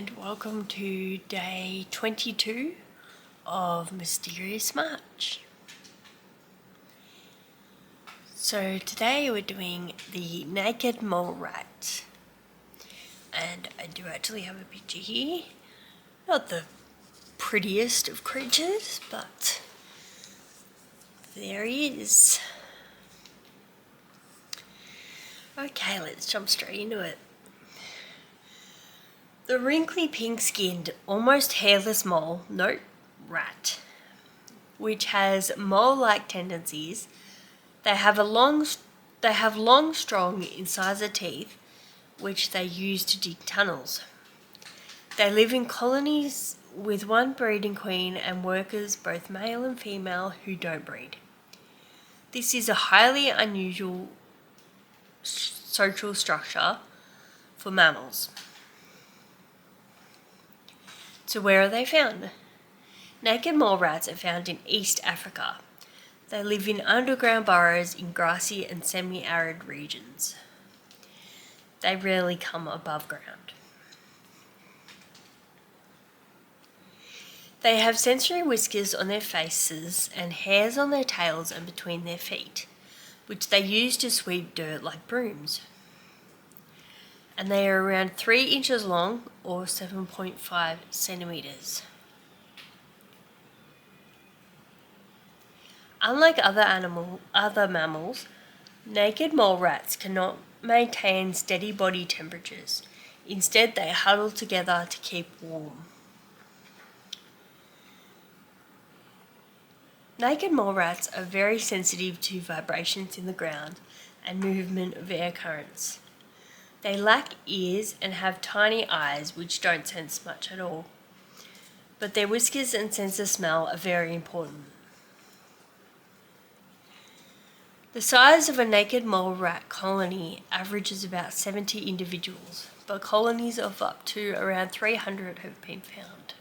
and welcome to day 22 of Mysterious March. So today we're doing the naked mole rat, and I do actually have a picture here. Not the prettiest of creatures, but there he is. Okay, let's jump straight into it. The wrinkly pink-skinned, almost hairless mole, rat, which has mole-like tendencies. They have long, strong incisor teeth, which they use to dig tunnels. They live in colonies with one breeding queen and workers, both male and female, who don't breed. This is a highly unusual social structure for mammals. So where are they found? Naked mole rats are found in East Africa. They live in underground burrows in grassy and semi-arid regions. They rarely come above ground. They have sensory whiskers on their faces and hairs on their tails and between their feet, which they use to sweep dirt like brooms. And they are around 3 inches long or 7.5 centimeters. Unlike other mammals, naked mole rats cannot maintain steady body temperatures. Instead, they huddle together to keep warm. Naked mole rats are very sensitive to vibrations in the ground and movement of air currents. They lack ears and have tiny eyes which don't sense much at all. But their whiskers and sense of smell are very important. The size of a naked mole rat colony averages about 70 individuals, but colonies of up to around 300 have been found.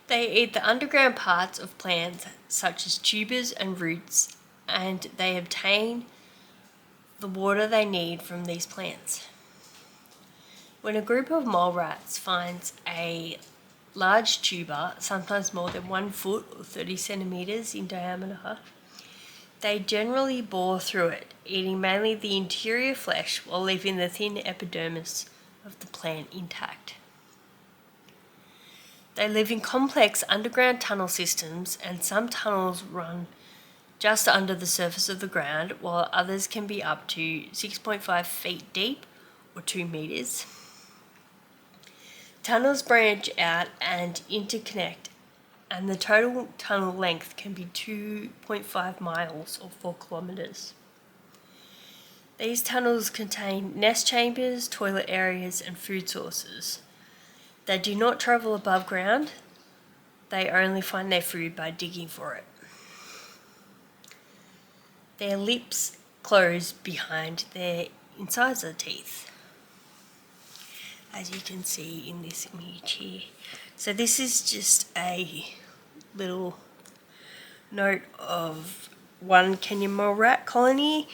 They eat the underground parts of plants such as tubers and roots, and they obtain the water they need from these plants. When a group of mole rats finds a large tuber, sometimes more than 1 foot or 30 centimeters in diameter, they generally bore through it, eating mainly the interior flesh while leaving the thin epidermis of the plant intact. They live in complex underground tunnel systems, and some tunnels run just under the surface of the ground, while others can be up to 6.5 feet deep or 2 meters. Tunnels branch out and interconnect, and the total tunnel length can be 2.5 miles or 4 kilometers. These tunnels contain nest chambers, toilet areas, and food sources. They do not travel above ground. They only find their food by digging for it. Their lips close behind their incisor teeth, as you can see in this image here. So this is just a little note of one Kenyan mole rat colony,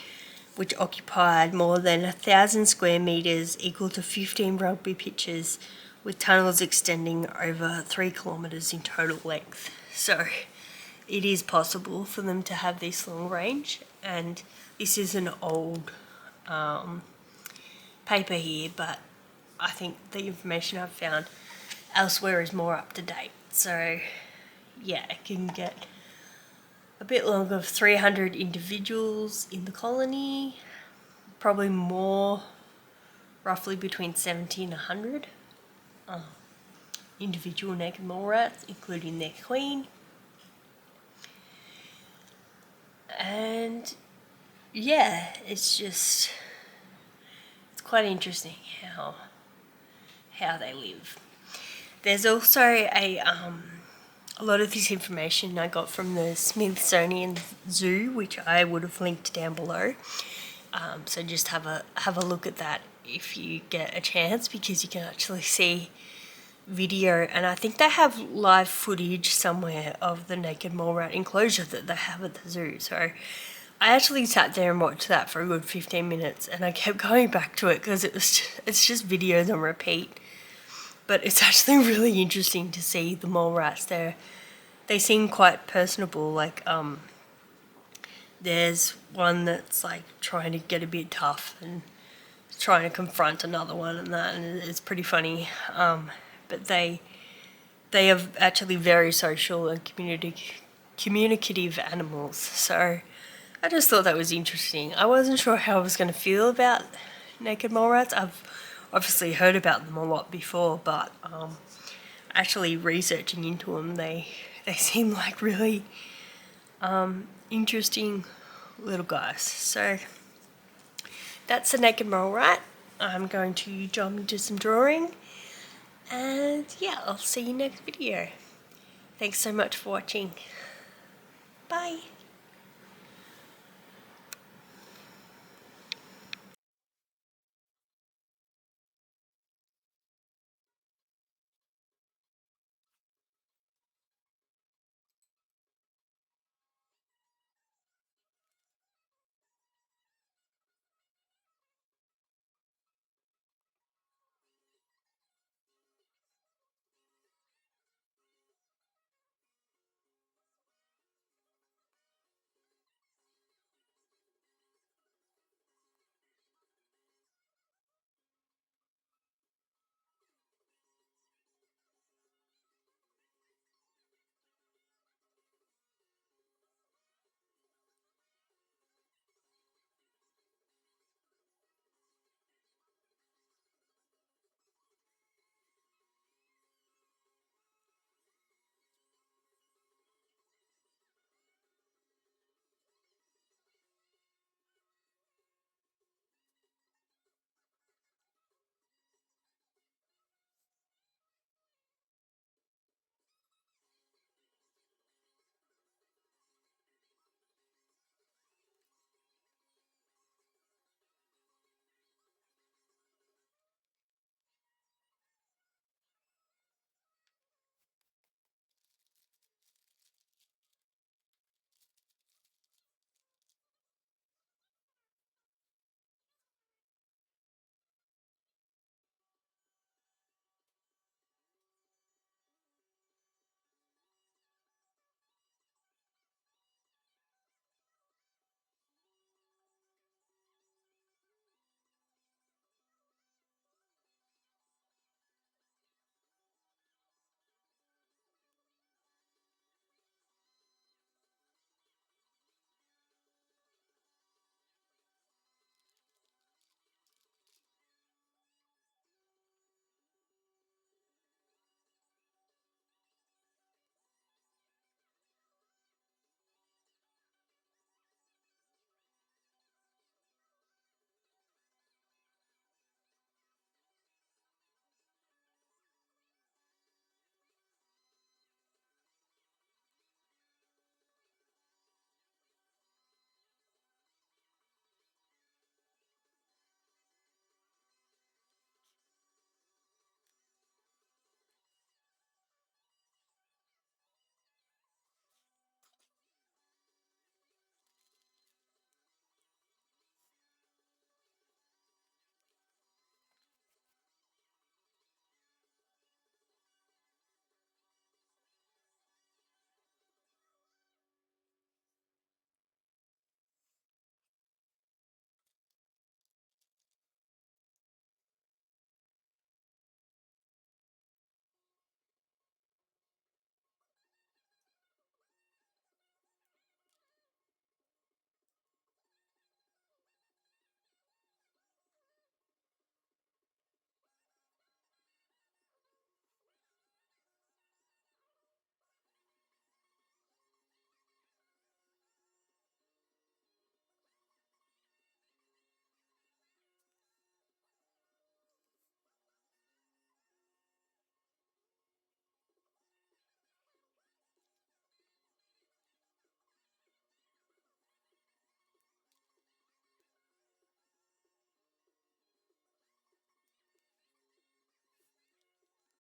which occupied more than 1,000 square meters, equal to 15 rugby pitches, with tunnels extending over 3 kilometers in total length. So it is possible for them to have this long range, and this is an old paper here, but I think the information I've found elsewhere is more up to date. So yeah, it can get a bit longer of 300 individuals in the colony, probably more, roughly between 70 and 100 individual naked mole rats, including their queen. And yeah, it's quite interesting how they live. There's also a lot of this information I got from the Smithsonian Zoo, which I would have linked down below. So just have a look at that if you get a chance, because you can actually see video, and I think they have live footage somewhere of the naked mole rat enclosure that they have at the zoo. So I actually sat there and watched that for a good 15 minutes, and I kept going back to it because it's just videos on repeat. But it's actually really interesting to see the mole rats there. They seem quite personable. Like there's one that's like trying to get a bit tough and trying to confront another one, and it's pretty funny. But they are actually very social and communicative animals. So I just thought that was interesting. I wasn't sure how I was going to feel about naked mole rats. I've obviously heard about them a lot before, but actually researching into them, they seem like really interesting little guys. So that's the naked mole rat. I'm going to jump into some drawing, and yeah, I'll see you next video. Thanks so much for watching. Bye.